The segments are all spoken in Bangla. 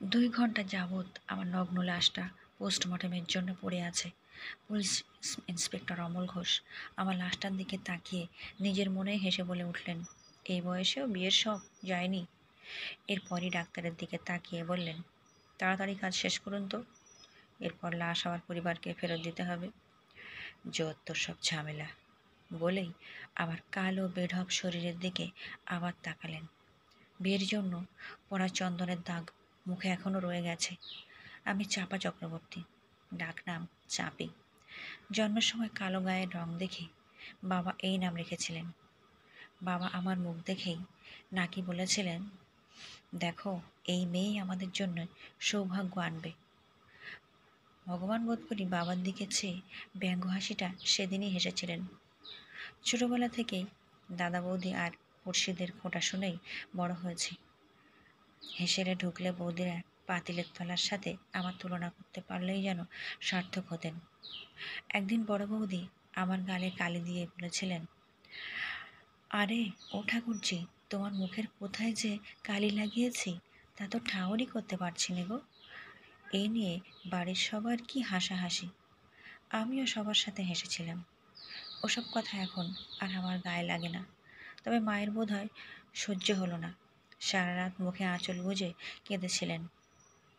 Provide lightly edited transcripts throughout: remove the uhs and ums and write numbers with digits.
2 ঘন্টা যাবৎ আমার নগ্ন লাশটা পোস্টমর্টমের জন্য পড়ে আছে। পুলিশ ইন্সপেক্টর অমল ঘোষ আমার লাশটার দিকে তাকিয়ে নিজের মনেই হেসে বলে উঠলেন, এই বয়সেও বিয়ের শখ যায়নি। এরপরই ডাক্তারের দিকে তাকিয়ে বললেন, তাড়াতাড়ি কাজ শেষ করুন তো, এরপর লাশ আমার পরিবারকে ফেরত দিতে হবে। যত সব ঝামেলা, বলেই আমার কালো বেঢপ শরীরের দিকে আবার তাকালেন। বিয়ের জন্য পরা চন্দনের দাগ মুখে এখনো রয়ে গেছে। আমি চাপা চক্রবর্তী, ডাকনাম চাপি। জন্মের সময় কালো গায়ের রং দেখে বাবা এই নাম রেখেছিলেন। বাবা আমার মুখ দেখেই নাকি বলেছিলেন, দেখো এই মেয়েই আমাদের জন্য সৌভাগ্য আনবে। ভগবান বোধ করি বাবার দিকে চেয়ে ব্যঙ্গ হাসিটা সেদিনই হেসেছিলেন। ছোটবেলা থেকেই দাদা বৌদি আর পড়শিদের খোঁটা শুনেই বড় হয়েছি। হেসেলে ঢুকলে বৌদিরা পাতিলের তলার সাথে আমার তুলনা করতে পারলেই যেন সার্থক হতেন। একদিন বড় বৌদি আমার গালে কালি দিয়ে বলেছিলেন, আরে ও ঠাকুরজি, তোমার মুখের কোথায় যে কালি লাগিয়েছি তা তো ঠাউরই করতে পারছি না গো। এই নিয়ে বাড়ির সবার কি হাসাহাসি। আমিও সবার সাথে হেসেছিলাম। ওসব কথা এখন আর আমার গায়ে লাগে না। তবে মায়ের বোধহয় সহ্য হলো না। সারা রাত মুখে আঁচল গুজে কেঁদেছিলেন।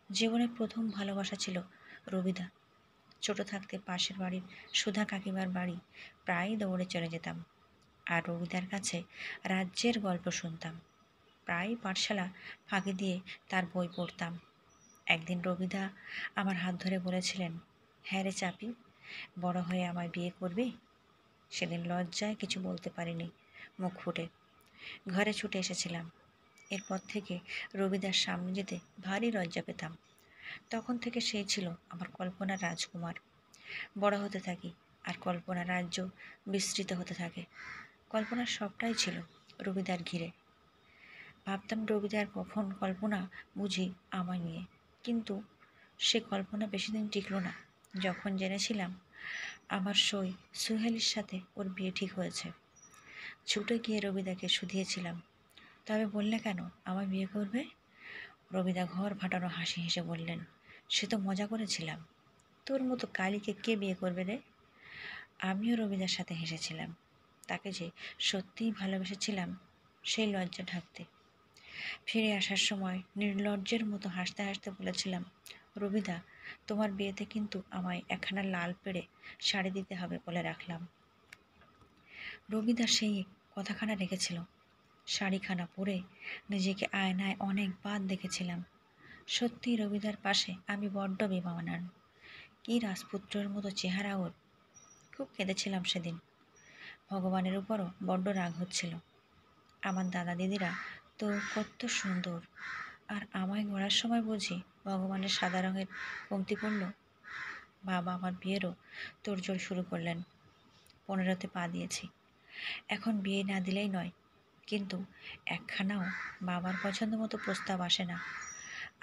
জীবনের প্রথম ভালোবাসা ছিল রবিদা। ছোট থাকতে পাশের বাড়ির সুধা কাকিমার বাড়ি প্রায়ই দৌড়ে চলে যেতাম, আর রবিদার কাছে রাজ্যের গল্প শুনতাম। প্রায়ই পাঠশালা ফাঁকি দিয়ে তার বই পড়তাম। একদিন রবিদা আমার হাত ধরে বলেছিলেন, হ্যাঁ রে চাপি, বড় হয়ে আমায় বিয়ে করবি? সেদিন লজ্জায় কিছু বলতে পারিনি মুখ ফুটে। ঘরে ছুটে এসেছিলাম। এরপর থেকে রবিদার সামনে যেতে ভারী লজ্জা পেতাম। তখন থেকে সেই ছিল আমার কল্পনার রাজকুমার। বড় হতে থাকি আর কল্পনার রাজ্য বিস্তৃত হতে থাকে। কল্পনার সবটাই ছিল রবিদার ঘিরে। ভাবতাম রবিদার কখন কল্পনা বুঝি আমায় নিয়ে, কিন্তু সে কল্পনা বেশি দিন টিকল না। যখন জেনেছিলাম আমার সই সুহেলির সাথে ওর বিয়ে ঠিক হয়েছে, ছুটে গিয়ে রবিদাকে শুধিয়েছিলাম, তবে বললে কেন আমায় বিয়ে করবে? রবিদা ঘর ফাটানো হাসি হেসে বললেন, সে তো মজা করেছিলাম, তোর মতো কালীকে কে বিয়ে করবে রে? আমিও রবিদার সাথে হেসেছিলাম। তাকে যে সত্যিই ভালোবেসেছিলাম সেই লজ্জা ঢাকতে। ফিরে আসার সময় নির্লজ্জের মতো হাসতে হাসতে বলেছিলাম, রবিদা, তোমার বিয়েতে কিন্তু আমায় একখানা লাল পেড়ে শাড়ি দিতে হবে বলে রাখলাম। রবিদা সেই কথাখানা রেখেছিল। শাড়িখানা পরে নিজেকে আয়নায় অনেকবার দেখেছিলাম। সত্যি রবিদার পাশে আমি বড্ড বেমানান। কি রাজপুত্রের মতো চেহারা ওর। খুব কেঁদেছিলাম সেদিন। ভগবানের উপরও বড্ড রাগ হচ্ছিল। আমার দাদা দিদিরা তো কত সুন্দর, আর আমায় গড়ার সময় বুঝি ভগবানের সাদা রঙের কমতি পড়ল। বাবা আমার বিয়েরও তোড়জোড় শুরু করলেন। 15তে পা দিয়েছি। এখন বিয়ে না দিলেই নয়, কিন্তু একখানাও বাবার পছন্দ মতো প্রস্তাব আসে না।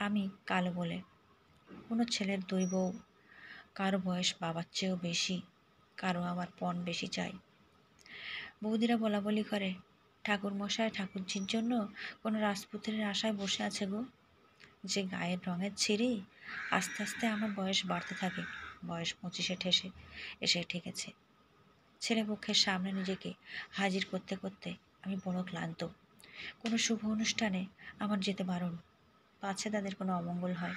আমি কালো বলে। কোনো ছেলের 2 বউ, কারো বয়স বাবার চেয়েও বেশি, কারো আবার পণ বেশি চাই। বৌদিরা বলাবলি করে, ঠাকুরমশাই ঠাকুরঝির জন্য কোনো রাজপুত্রের আশায় বসে আছে গো। যে গায়ের রঙের ছিঁড়ি, আস্তে আস্তে আমার বয়স বাড়তে থাকে। বয়স 25-এ ঠেসে এসে ঠেকেছে। ছেলেপক্ষের সামনে নিজেকে হাজির করতে করতে আমি বড় ক্লান্ত। কোনো শুভ অনুষ্ঠানে আমার যেতে বারণ, পাছে তাদের কোনো অমঙ্গল হয়।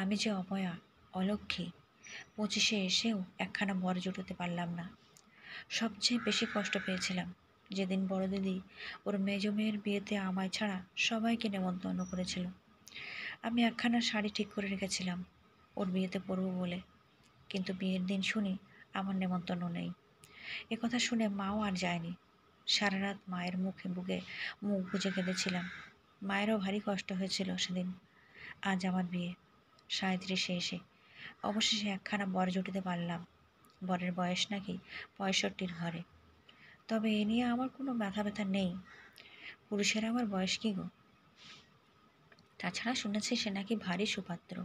আমি যে অপয়া, অলক্ষ্মী, 25-এ এসেও একখানা বর জুটোতে পারলাম না। সবচেয়ে বেশি কষ্ট পেয়েছিলাম যেদিন বড় দিদি ওর মেজ মেয়ের বিয়েতে আমায় ছাড়া সবাইকে নেমন্তন্ন করেছিল। আমি একখানা শাড়ি ঠিক করে রেখেছিলাম ওর বিয়েতে পরব বলে, কিন্তু বিয়ের দিন শুনি আমার নেমন্তন্ন নেই। একথা শুনে মাও আর যায়নি। সারা রাত মায়ের বুকে মুখ বুজে কেঁদেছিলাম। মায়েরও ভারী কষ্ট হয়েছিল সেদিন। আজ আমার বিয়ে, 37-এ এসে অবশেষে একখানা বর জুটিতে পারলাম। বরের বয়স নাকি 65-র ঘরে। তবে এ নিয়ে আমার কোনো মাথা ব্যথা নেই। পুরুষের আমার বয়স কী গো? তাছাড়া শুনেছি সে নাকি ভারী সুপাত্র,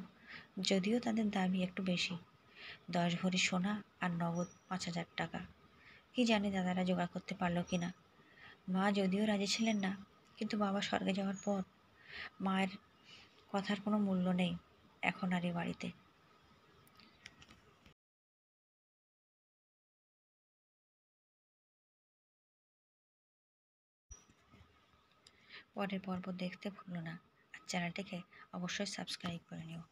যদিও তাদের দাবি একটু বেশি। 10 ভরি সোনা আর নগদ 5,000 টাকা। কি জানি দাদারা জোগাড় করতে পারলো কি না। মা যদিও রাজি ছিলেন না, কিন্তু বাবা স্বর্গে যাওয়ার পর মায়ের কথার কোনো মূল্য নেই এখন আর এ বাড়িতে। পরের পর্ব দেখতে ভুলো না আর চ্যানেলটিকে অবশ্যই সাবস্ক্রাইব করে নিও।